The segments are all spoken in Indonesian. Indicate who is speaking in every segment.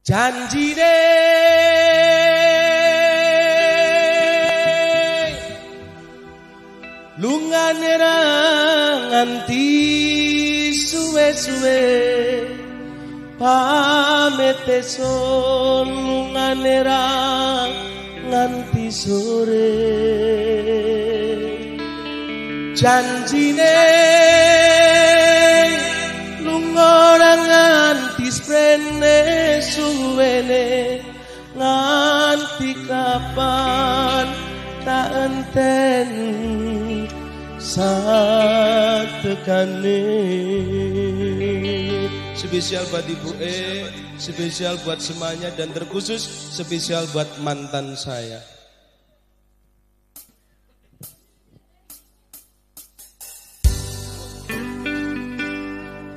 Speaker 1: janjine lungane ra nganti suwe-suwe pamit esuk lungane ra nganti sore janjine lunga ra nganti sprene suwene nganti kapan tak enteni satekane. Spesial buat Ibu spesial buat semuanya dan terkhusus spesial buat mantan saya.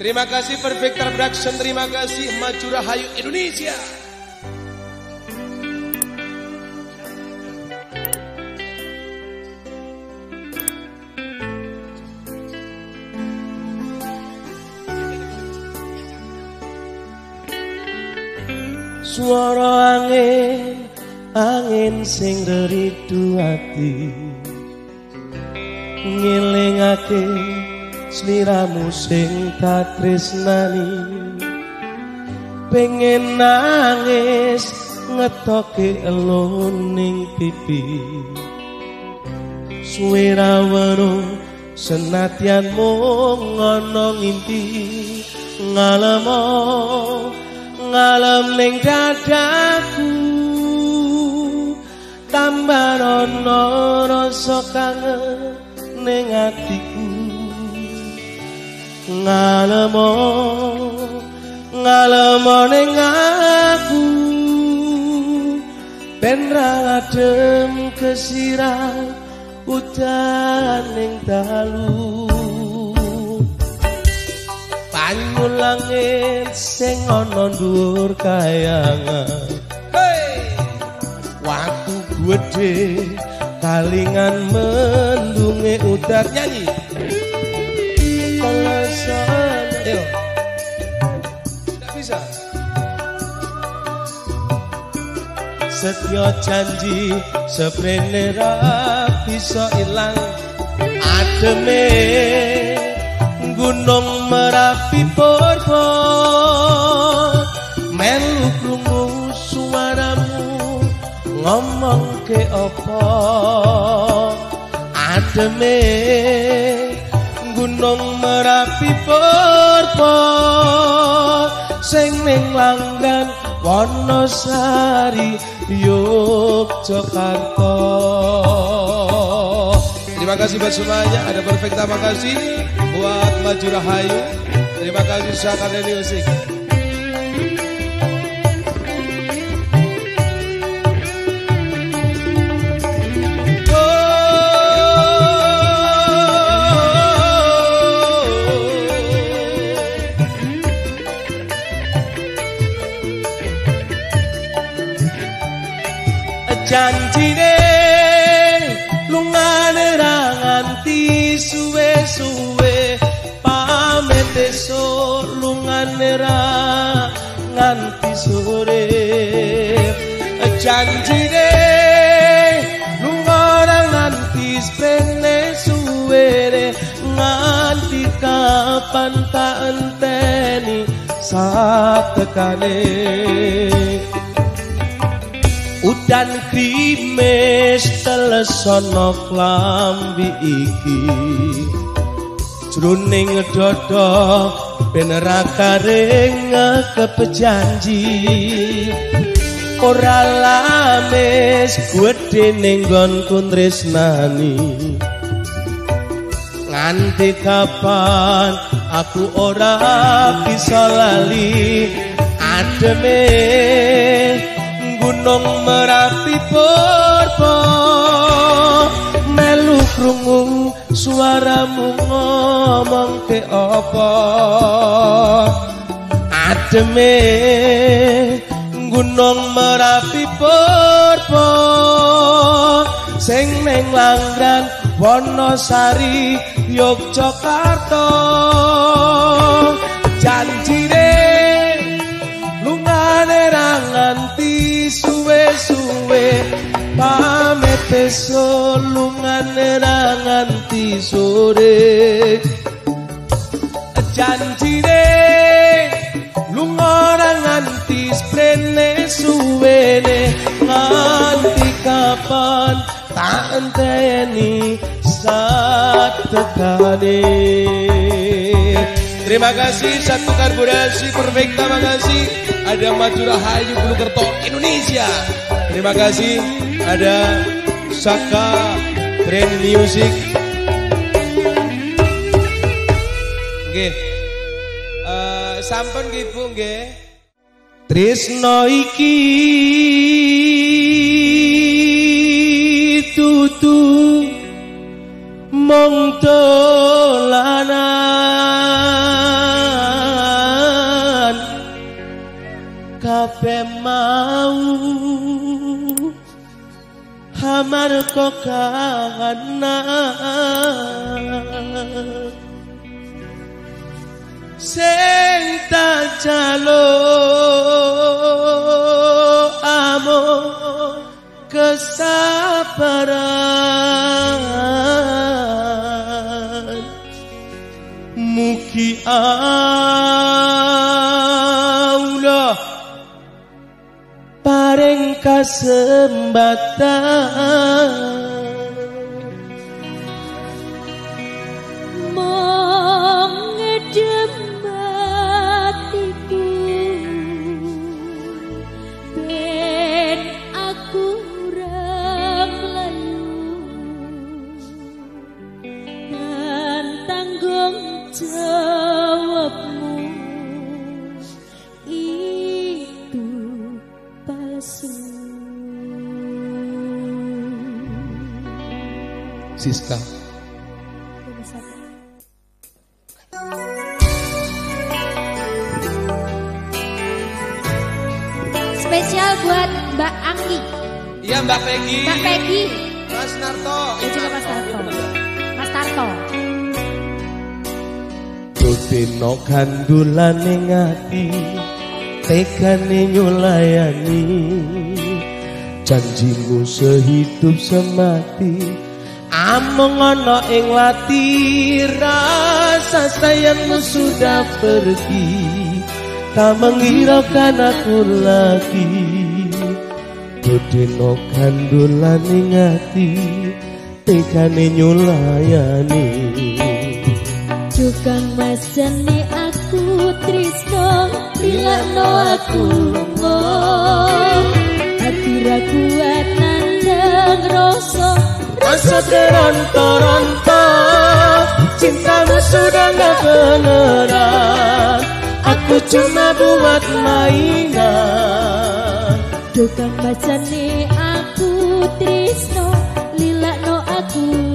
Speaker 1: Terima kasih Perfector Production, terima kasih Maju Rahayu Indonesia. Suara angin sing reridu ati ngelingake sliramu sing tak tresnani pengen nangis ngetoke elon ning pipi suwe ra weruh senadyan mung ana ngimpi ngalem ning dadaku tambah ana rasa kangen ning atiku ngalem ning aku ben ra adem kesirah udan ning dalu banyu langit sing ana dhuwur kayangan waktu gedhe kalingan mendunge udan nyanyi alasan ayo tidak bisa setya janji seprene ra bisa ilang ademe gunung Merapi purba melu krungu suaramu ngomong ke apa ademe gunung Merapi purba sing ning Langgan Wonosari Yogyakarta. Terima kasih buat semuanya. Ada Perfect, terima kasih buat Maju Rahayu. Terima kasih Syakar Music. Janjine lungane ra nganti suwe-suwe pamit esuk lungane ra nganti sore janjine lunga ra nganti sprene suwere nganti kapan tak enteni satekane udan krimis telesono klambi iki jroning dodo ben ra karing kepejanji ora lames gedhe ning nggonku tresnani nganti kapan aku ora bisa lali ademe Gunung Merapi purba melu krungu suaramu ngomong ke apa ademe Gunung Merapi purba sing ning Langgan Wonosari Yogyakarta janjine lungane ra esuk lungane ra nganti sore janjine lunga ra nganti sprene suwene nganti kapan tak enteni satekane. Terima kasih satu karbonasi perfect, terima kasih ada Maju Rahayu Bulukerto Indonesia. Terima kasih ada Saka Brand Music. Nggih. Sampun nggih Bu nggih. Tresno iki tutu mong dolanan kabeh mau amarga kahanan sing tak jaluk amung kesabaran mugi Allah paring kasembatan
Speaker 2: jawabmu itu palsu.
Speaker 1: Siska.
Speaker 2: Spesial buat Mbak Anggi.
Speaker 1: Iya Mbak Peggy.
Speaker 2: Mbak Peggy.
Speaker 1: Mas Narto.
Speaker 2: Ya juga Mas Narto. Mas Narto.
Speaker 1: Dino kandulane ngati tekane nyulayani janjimu sehidup semati among ana ing wati rasa sayangmu sudah pergi tak menghiraukan aku lagi Dino kandulane ngati tekane nyulayani
Speaker 2: Tukang mas jane aku trisno dilakno aku lunga hati ra kuat nandang rasa
Speaker 1: teronto-ronto cintamu sudah gak beneran aku cuma buat mainan
Speaker 2: Tukang mas jane aku trisno dilakno aku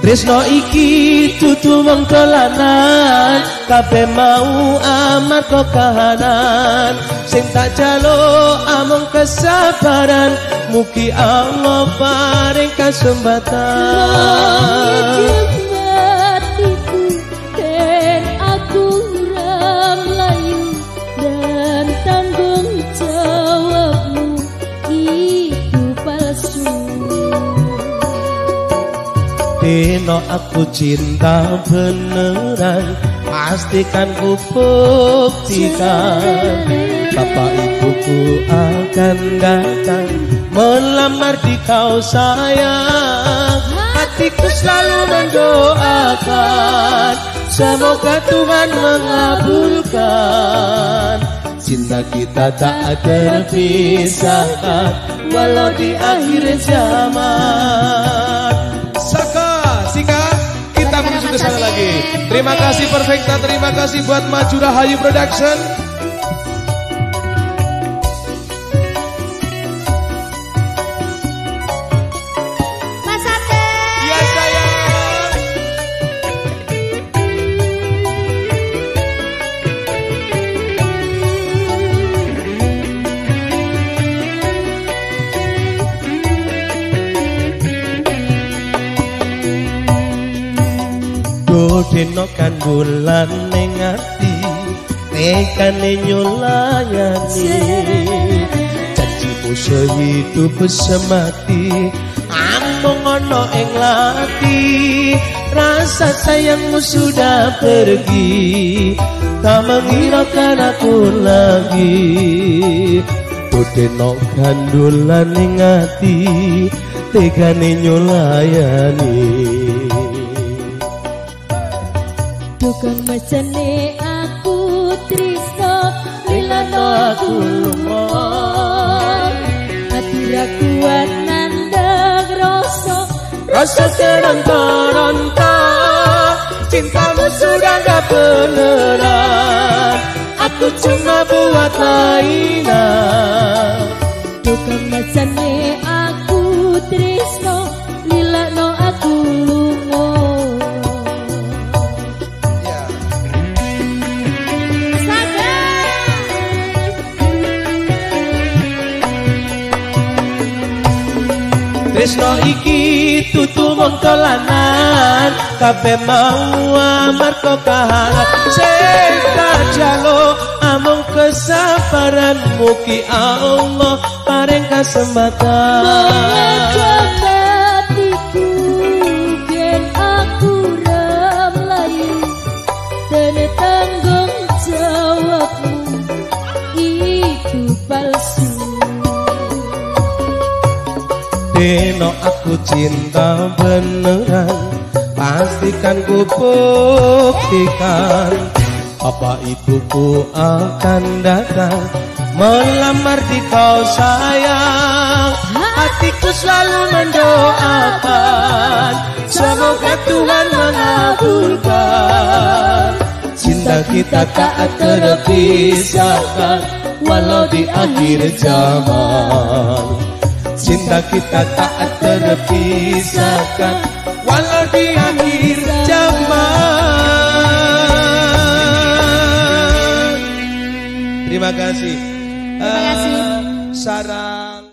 Speaker 1: Tresno iki tutu wong dolanan kabeh mau amarga kahanan sing tak jaluk amung kesabaran mugi Allah paring kasembatan
Speaker 2: hatiku dan aku ramlayu dan tanggung jawabmu itu palsu
Speaker 1: Dino aku cinta beneran pastikan ku buktikan bapak ibuku akan datang melamar di kau sayang hatiku selalu mendoakan semoga Tuhan mengabulkan cinta kita tak terpisahkan walau di akhir zaman kita menuju ke sana lagi. Terima kasih Perfecta, terima kasih buat Maju Rahayu Production.
Speaker 2: Mas Ate.
Speaker 1: Iya sayang. Bodeno kandulan ning ati tekane nyulayani janjimu sehidup semati amung ono ing lati rasa sayangmu sudah pergi tak menghiraukan aku lagi Bodeno kandulan ning ati tekane nyulayani
Speaker 2: Dukung mesene aku trisno lilano aku lunga ati ra kuat nandang rasa teronta cintamu sudah gak beneran aku cuma buat mainan Dukung mesene aku trisno lilano aku lunga
Speaker 1: Tresno iki tutu montolanan kabeh mau amarga kahangat sing tak jalo amung kesabaran mugi Allah paring kesempatan
Speaker 2: hatiku gen aku ramlayu dan tanggung jawabmu itu palsu
Speaker 1: Deno aku cinta beneran pastikan ku buktikan apa ibuku akan datang melamar di kau sayang hatiku selalu mendoakan semoga Tuhan mengabulkan cinta kita tak terpisahkan walau di akhir zaman cinta kita tak terpisahkan walau di akhir zaman. Terima kasih.
Speaker 2: Terima kasih.
Speaker 1: Sarang.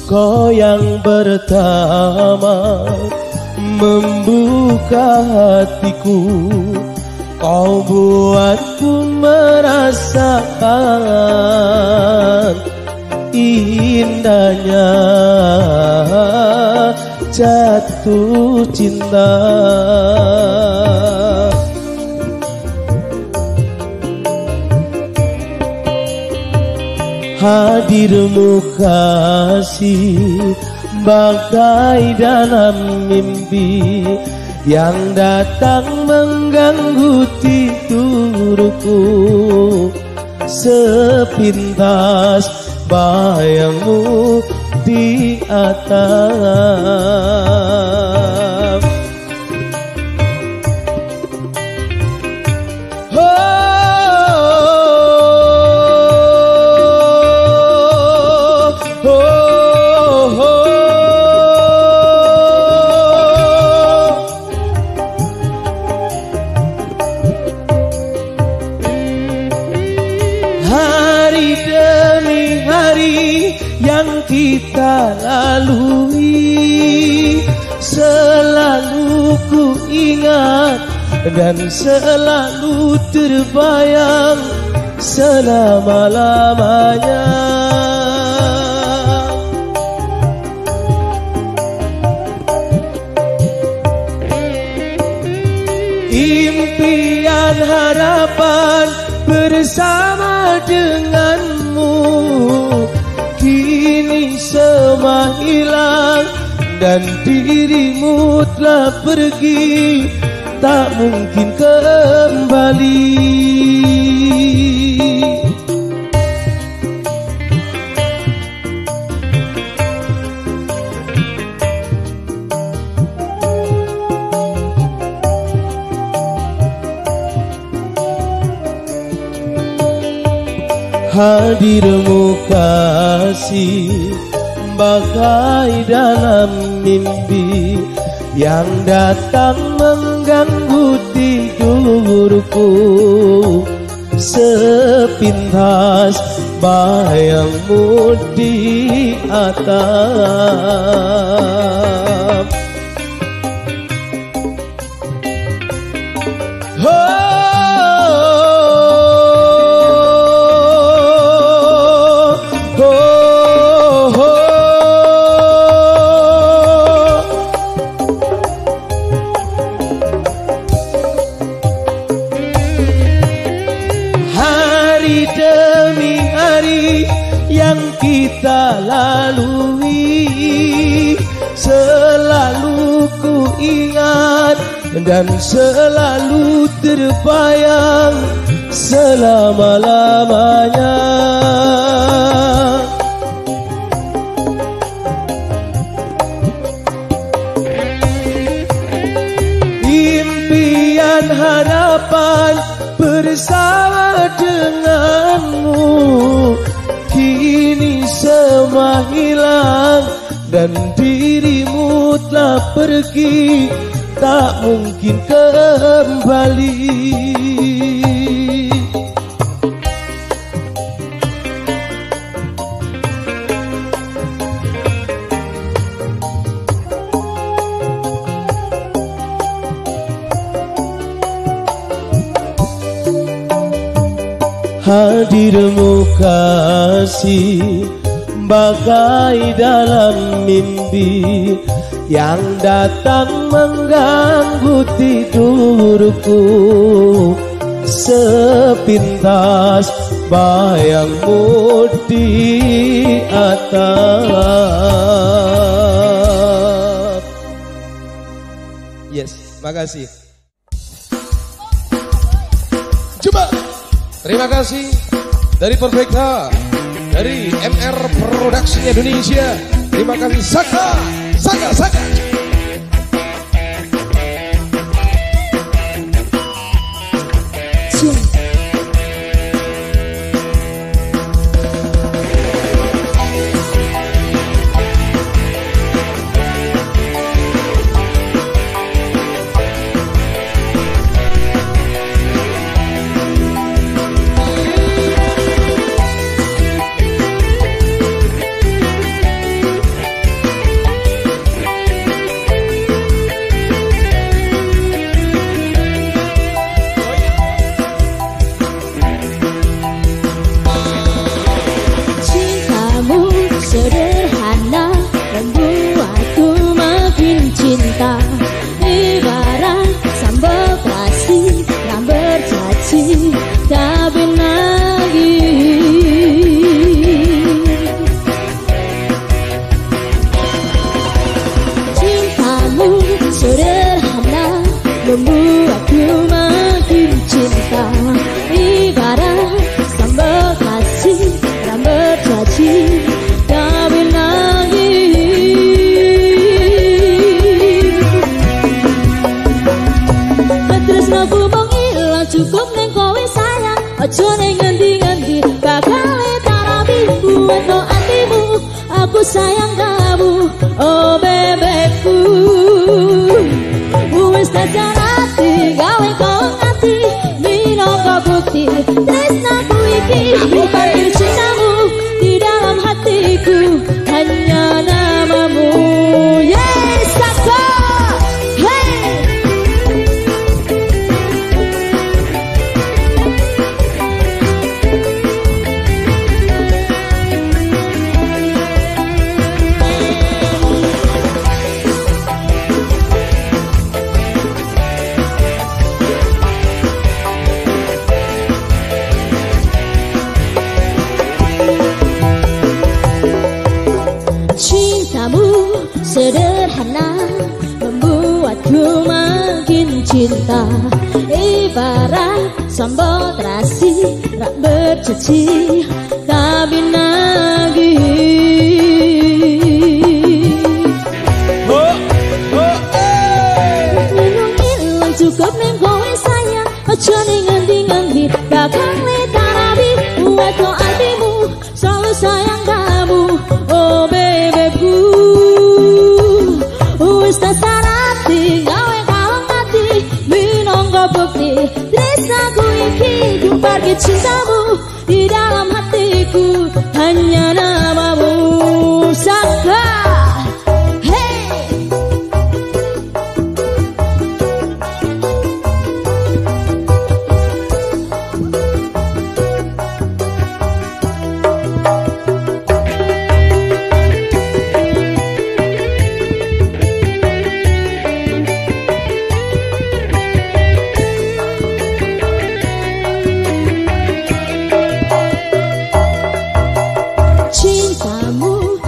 Speaker 1: Kau yang pertama membuka hatiku Kau buatku merasakan indahnya jatuh cinta Hadirmu kasih bagai dalam mimpi yang datang mengganggu tidurku sepintas bayangmu di atap kita lalui selalu ku ingat dan selalu terbayang selama-lamanya impian harapan bersama denganmu kini semua hilang dan dirimu telah pergi tak mungkin kembali hadirmu kasih bagai dalam mimpi yang datang mengganggu tidurku. Sepintas bayangmu di atap. Kita lalui selalu ku ingat dan selalu terbayang selama-lamanya. Impian harapan bersama denganmu kini semua hilang dan dirimu telah pergi, tak mungkin kembali. Hadirmu kasih bagai dalam mimpi yang datang mengganggu tidurku. Sepintas bayangmu di atap. Yes, makasih. Coba. Terima kasih dari Perfecta, dari MR Production Indonesia. Terima kasih Saka.
Speaker 2: Sederhana membuatku makin cinta, ibarat sambal terasi yang bercaci tak lagi. Cintamu sederhana membuatku makin cinta, ibarat sambal terasi yang bercaci. Cukup neng kowe sayang, ojo neng ngendi-ngendi bakal tarabi buat no hatimu. Aku sayang kamu, oh bebekku. Wis tak hati, gawe kau hati, minangka bukti tresnaku iki bukan cintamu di dalam hatiku, hanya namamu. Yes, Saka. Sederhana membuatku makin cinta, ibarat sambal terasi rak bercaci tapi lagi. Hilang cukup neng kowe sayang, ojo neng ngendi-ngendi bakal tarabi buat no hatimu, selalu sayang kamu, oh baby. parkir cintamu di dalam hatiku, hanya namamu. Saka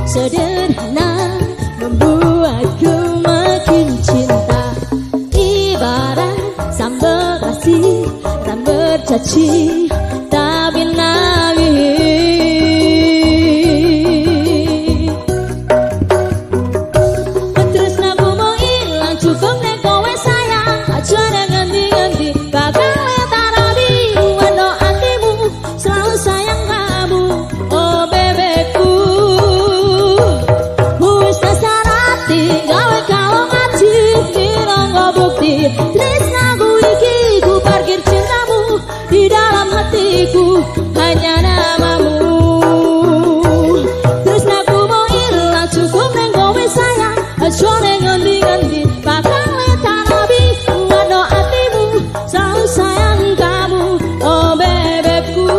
Speaker 2: sederhana membuatku makin cinta, ibarat sambal kasih dan bercaci tapi nangis. Terus aku mau hilang cukup nek kowe sayang, aja nganti-nganti bakal tarabi wano hatimu selalu sayang kamu, oh bebekku. Gawe kalau ngaji minangka bukti tresnaku iki ku parkir cintamu di dalam hatiku, hanya namamu. Tresnaku mau ilang cukup neng kowe sayang, aja neng ngendi-ngendi bakal tarabi wano hatimu selalu sayang kamu, oh bebekku.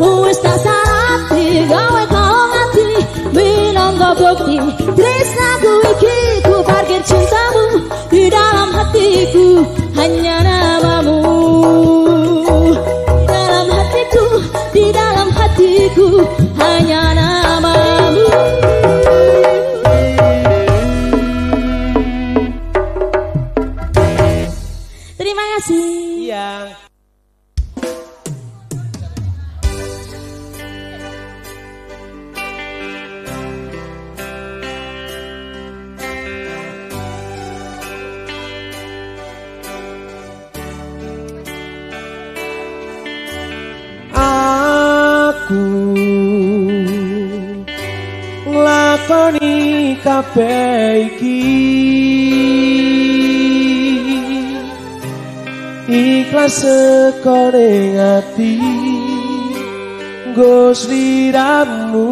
Speaker 2: Wis tak sarati gawe kalau ngaji minangka bukti tresnaku iki ku parkir cintamu di dalam hatiku, hanya namamu. Dalam hatiku, di dalam hatiku, hanya namamu. Terima kasih.
Speaker 1: Iya.
Speaker 3: Nglakoni kabeh iki ikhlas saka ning ati nggo sliramu.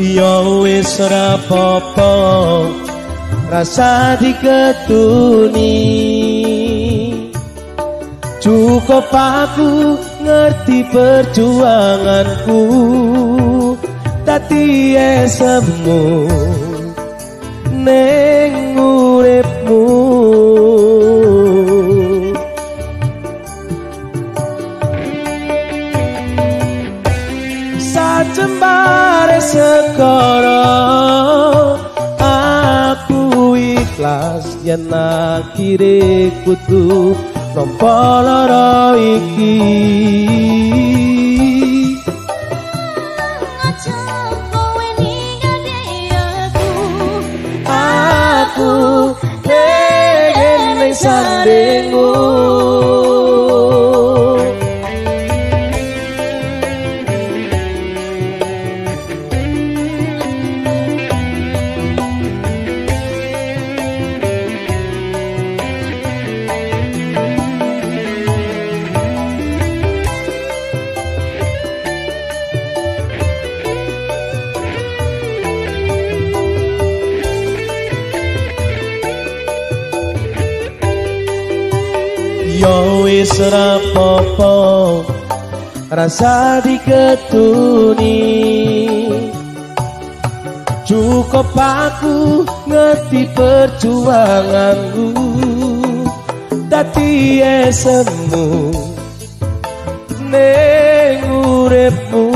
Speaker 3: Ya wis ora apa-apa rasa diketuni, cukup aku ngerti perjuanganku dadi esemu ning uripmu. Sajembare segara aku ikhlas yen akhire kudu nampa lara iki. Aku pengen ning sandingmu. Ya wis ora apa-apa rasa diketuni, cukup aku ngerti perjuanganku dadi esemu ning uripmu.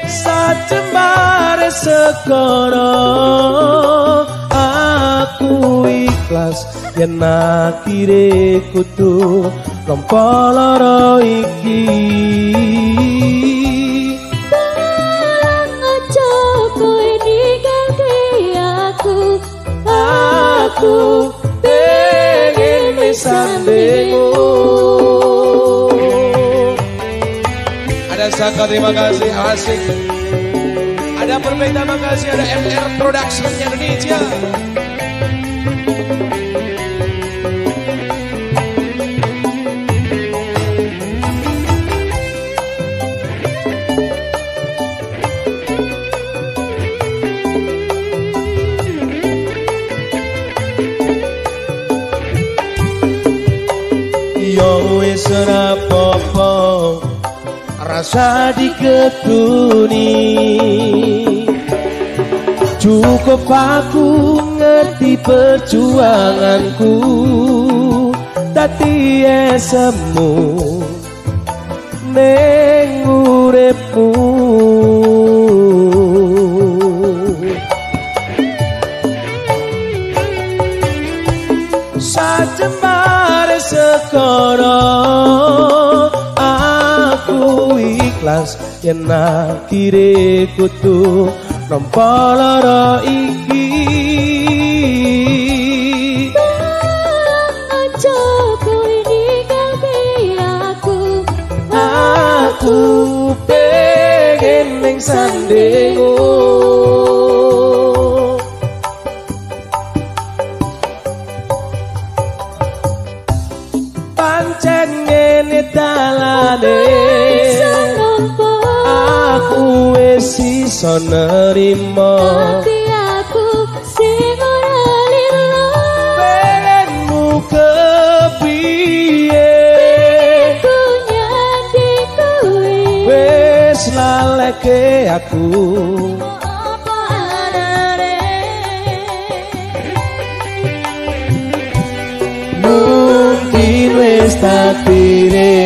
Speaker 3: Sajembare ikhlas yen akhire kudu nampa lara iki.
Speaker 2: Aja kowe ninggalke aku
Speaker 3: pengen sandingmu.
Speaker 1: Ada Saka, terima kasih, asik. Ada Perfect, terima kasih. Ada MR Production Indonesia.
Speaker 3: Yo wis ora apa-apa rasa diketuni, cukup aku ngerti perjuanganku dadi esemu ning uripmu. Sajembare sekara aku ikhlas yen akhire kudu nampa lara iki.
Speaker 2: aja kowe ninggalke
Speaker 3: Aku pengen ning sandingmu. Pancen ngene dalane aku wis iso nerima,
Speaker 2: tapi aku sing ora lilo.
Speaker 3: pengenmu kepiye
Speaker 2: Ku nyati kowe
Speaker 3: wis laleke aku.
Speaker 2: apa arare.
Speaker 3: Mungkin wis takdire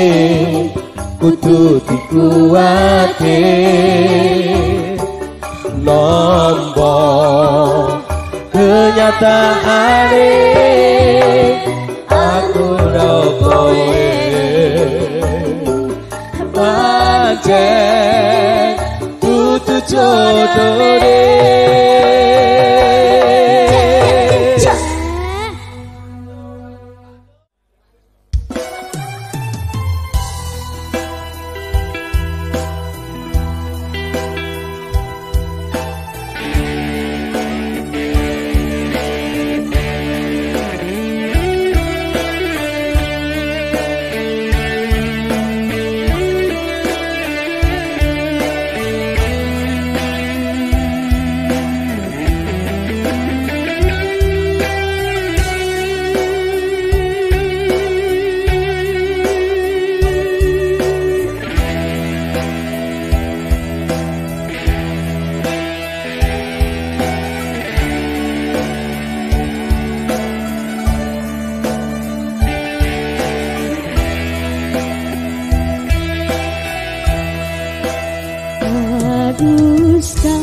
Speaker 3: kudu dikuwate nampa kenyataane aku ora kowe pancen kudu jodone.
Speaker 2: Dusta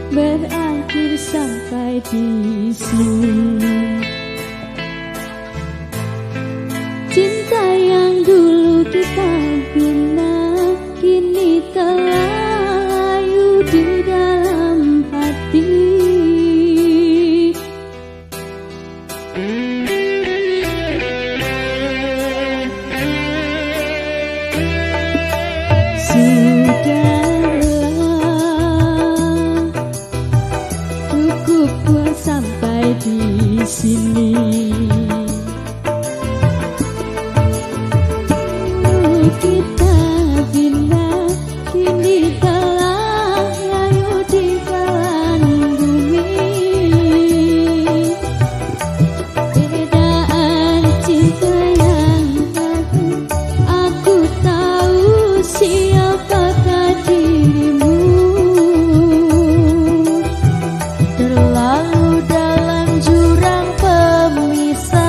Speaker 2: berakhir sampai di sini. Cinta yang dulu kita bina kini telah layu di dalam hati. Cukup buat sampai di sini. Kita bina kini telah layu di kalan bumi. Bedaan cinta yang aku tahu siapakah dirimu. Terlalu dalam jurang pemisah.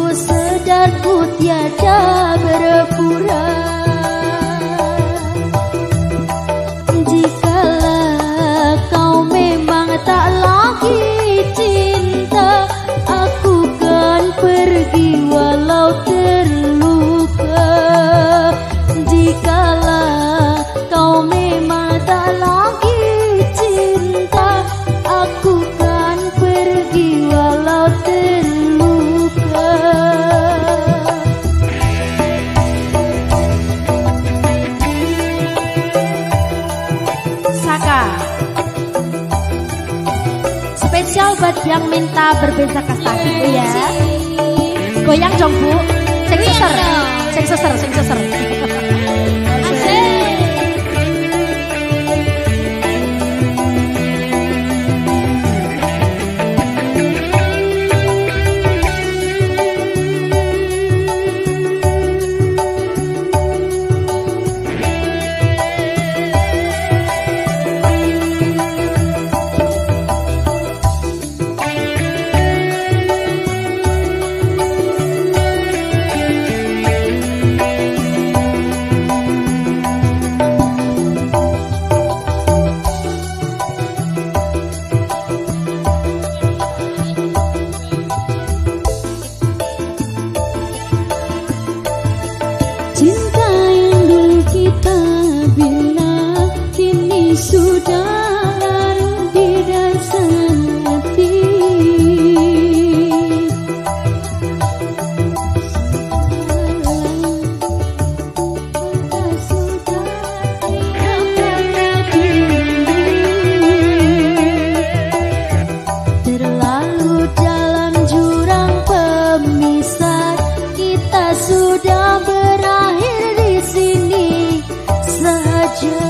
Speaker 2: Aku sedar ku tiada berpura. Jikalau kau memang tak lagi cinta, aku kan pergi walau terluka. Jikalau kau memang tak lagi cinta, aku kan pergi walau terluka. Saka spesial buat yang minta berbeza kasta gitu ya. Goyang dong Bu. Sing seser. Sing seser, sing seser. Cinta yang dulu kita bina kini sudah larut di dasar hati. Terlalu dalam jurang pemisah, kita sudah berakhir di sini saja.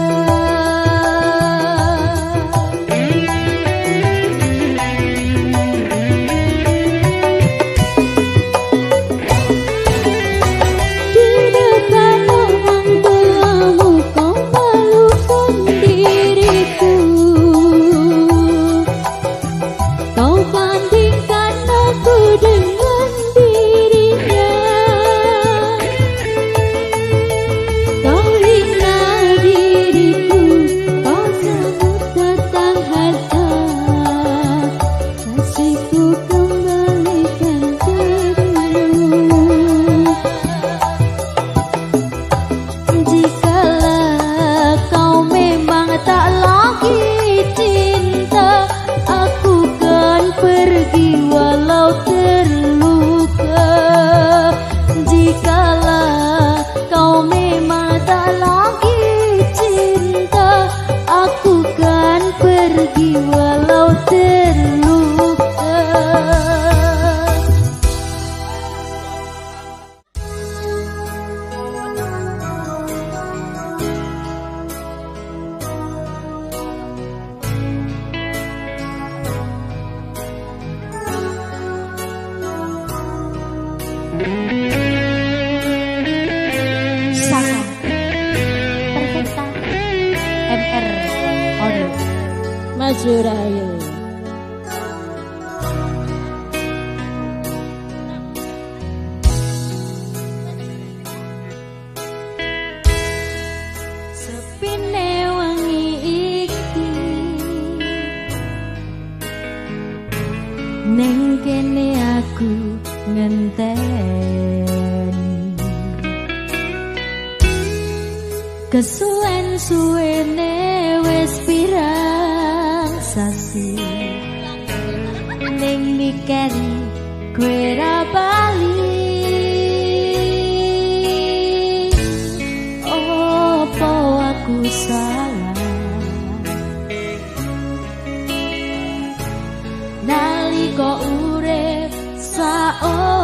Speaker 2: Di depan orang tuamu kau malukan diriku. Kau bandingkan aku dengan dirinya. Kau hina diriku, kau sebut tentang harta. Kasihku kembalikan dirimu. Jikalau kau memang tak lagi cinta, aku kan pergi walau terluka. Jikalau kau memang tak lagi cinta, aku kan pergi walau terluka. Saka Perfecta MR Audio Maju Rayu. Sepine wangi iki neng kene aku ngenteni. Kesuwen-suwene wis pirang sasi ning mikiri kowe ra bali. Opo aku salah nalika urip saomah.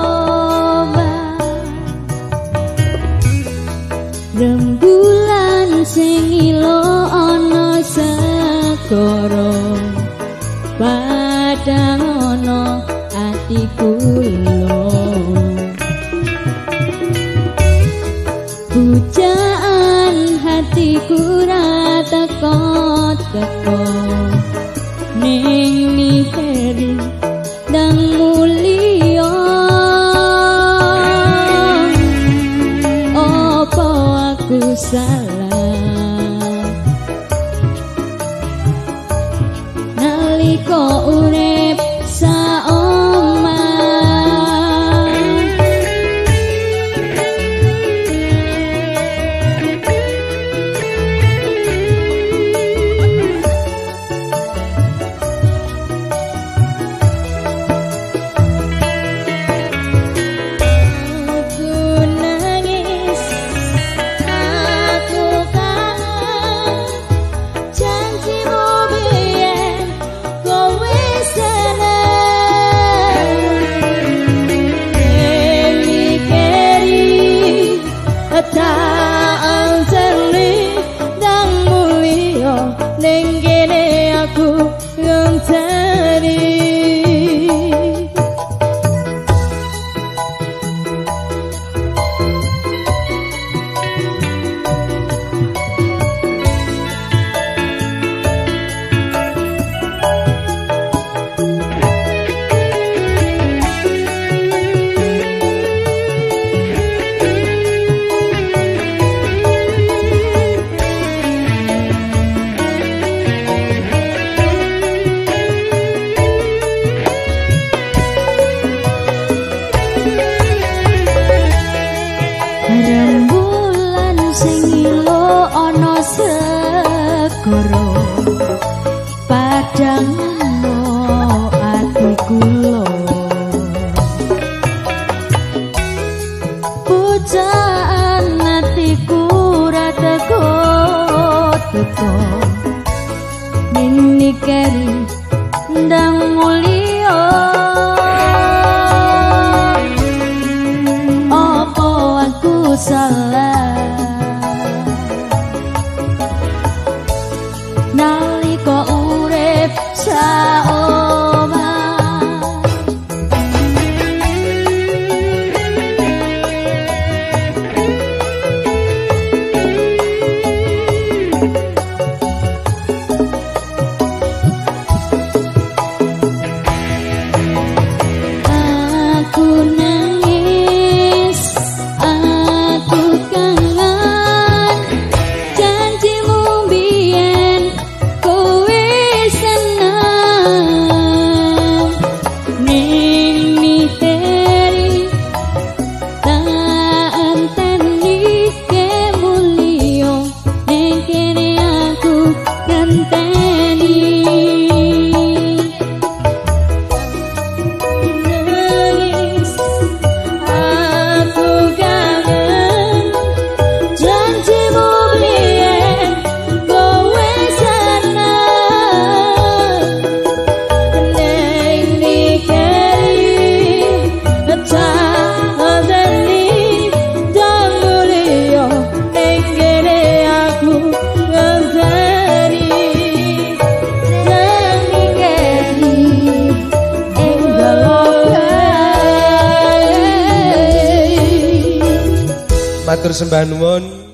Speaker 2: Rembulan sing ilo ana segara, padang ana atiku lho. salah nalika urip saoma rembulan sing ilo ana segara padang no ati kula pucaan atiku ra teko nini keri ndang mulya salah nalika urip saoma aku nangis
Speaker 1: matur sembah nuwun